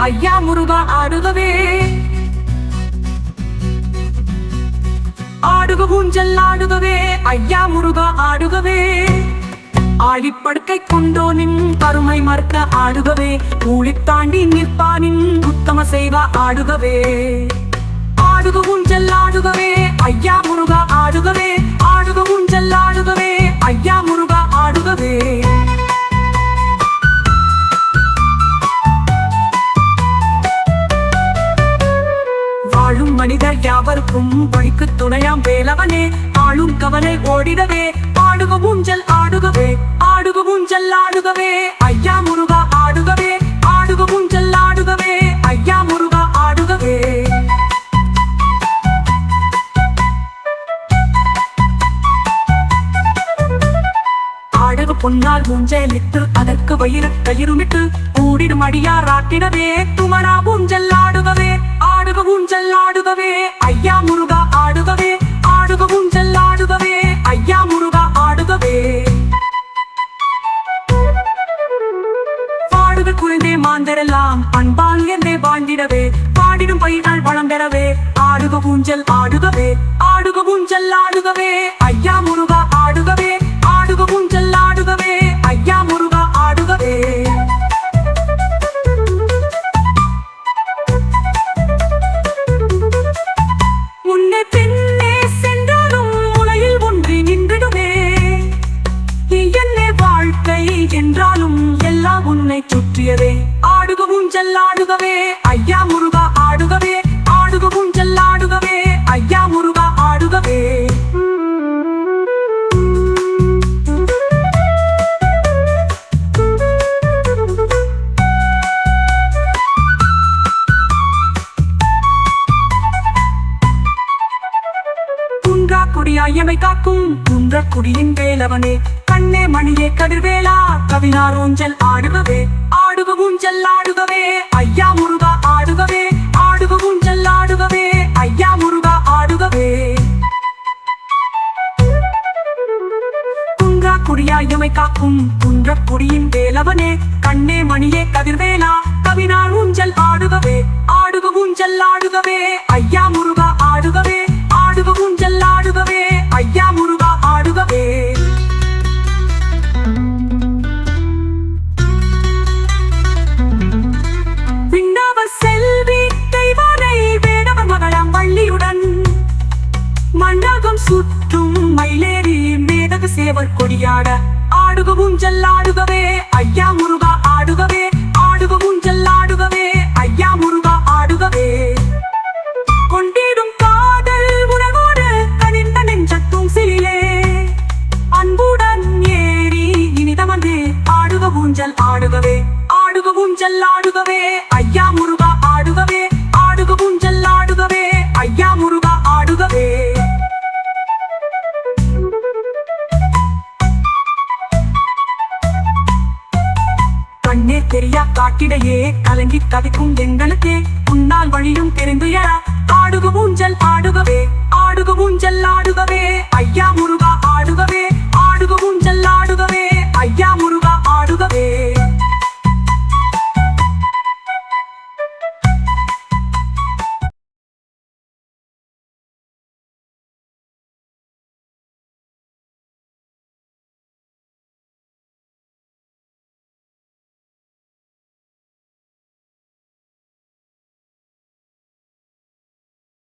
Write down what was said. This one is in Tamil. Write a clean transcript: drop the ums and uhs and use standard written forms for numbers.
ஐயா முருகா ஆடுகவே. ஆடுக ஊஞ்சல் ஆடுகவே ஐயா முருகா ஆடுகவே. ஆழிப்படுக்கை கொண்டோனின் கருமை மறுத்த ஆடுகவே. ஊழி தாண்டி நிற்பானின் உத்தம செய்வா ஆடுகவே. ஆடுக ஊஞ்சல் ஆடுகவே ஐயா முருகா ஆடுகவே. ஆடுக ஊஞ்சல் ஆடுகவே ஐயா முருகா ஆடுகவே. வாழும் மனிதர் யாவருக்கும் வழிக்கு துணையாம் வேலவனே. ஆளும் கவலை ஓடிடவே ஆடுக ஊஞ்சல் ஆடுகவே. ஆடுக ஊஞ்சல் ஆடுகவே ஐயா முருகா ஆடுகவே. ஆடுக ஊஞ்சல் ஆடுகவே ஐயா முருகா ஆடுகவே. ஆடுக பொன்னால் ஊஞ்சலிட்டு அதற்கு வயிறு கயிறுமிட்டு கூடிடும் அடியார் ஆட்டிடவே துமரா ஊஞ்சல் ஆடுகவே. ஆடுக ஊஞ்சல் ஆடுகவே ஐயா முருகா ஆடுகவே. ஆடுக ஊஞ்சல் ஆடுகவே ஐயா முருகா ஆடுகவே. பாடுக குழந்தை மாந்தரெல்லாம் அன்பால் உயர்ந்தே வாழ்ந்திடவே பாடிடும் பயிர்கள் வளம் பெறவே ஆடுக ஊஞ்சல் ஆடுகவே. ஆடுக ஊஞ்சல் ஆடுகவே ஐயா முருகா ஆடுகவே. ஆடுக ஊஞ்சல் ஆடுகவே ஐயா முருகா ஆடுகவே. முன்னே பின்னே சென்றாலும் முளையில் ஒன்றி நின்றிடுமே. என்னே வாழ்க்கை என்றாலும் எல்லாம் உன்னை சுற்றியதே. ஆடுக ஊஞ்சல் ஆடுகவே ஐயா முருகா ஆடுகவே. ஆடுக ஊஞ்சல் ஆடுகவே ஐயா முருகா ஆடுகவே. குடியாயமை காக்கும் குன்றக்குடியின் வேலவனே. கண்ணே மணியே கதிர்வேலா கவினார் ஊஞ்சல் ஆடுகவே. ஆடுக ஊஞ்சல் ஆடுகவே ஐயா முருகா ஆடுகவே. ஆடுக ஊஞ்சல் ஆடுகவே ஐயா முருகா ஆடுகவே. குடியாயமை காக்கும் குன்றக்குடியின் வேலவனே. கண்ணே மணியே கதிர்வேலா கவினார் ஊஞ்சல் ஆடுகவே. ஆடுக ஊஞ்சல் ஆடுகவே ஐயா முருகா ஆடுகவே. ஆடுக ஊஞ்சல் ஆடுகவே ஐயா முருகா ஆடுகவே. விண்ணவர் செல்வி தெய்வானை வேடவர் மகளாம் வள்ளியுடன் மண்டகம் சுற்றும் மயிலேறி மேதக சேவர் கொடியாட ஆடுக ஊஞ்சல் ஆடுகவே ஐயா முருகா ஆடுகவே. ஆடுக ஊஞ்சல் ஆடுகவே ஐயா முருகா ஆடுகவே. கொண்டிடும் காதல் உறவோடு கனிந்த நெஞ்சத்தும் சிலிலே அன்புடன் ஏறி இனிதமந்து ஆடுக ஊஞ்சல் ஆடுகவே. ஆடுக ஊஞ்சல் ஆடுகவே ஐயா முருகா ஆடுகவே. ஆடுக ஊஞ்சல் ஆடுகவே ஐயா முருகா ஆடுகவே. கண்ணே தெரியா காட்டிடையே கலங்கி கவிக்கும் என்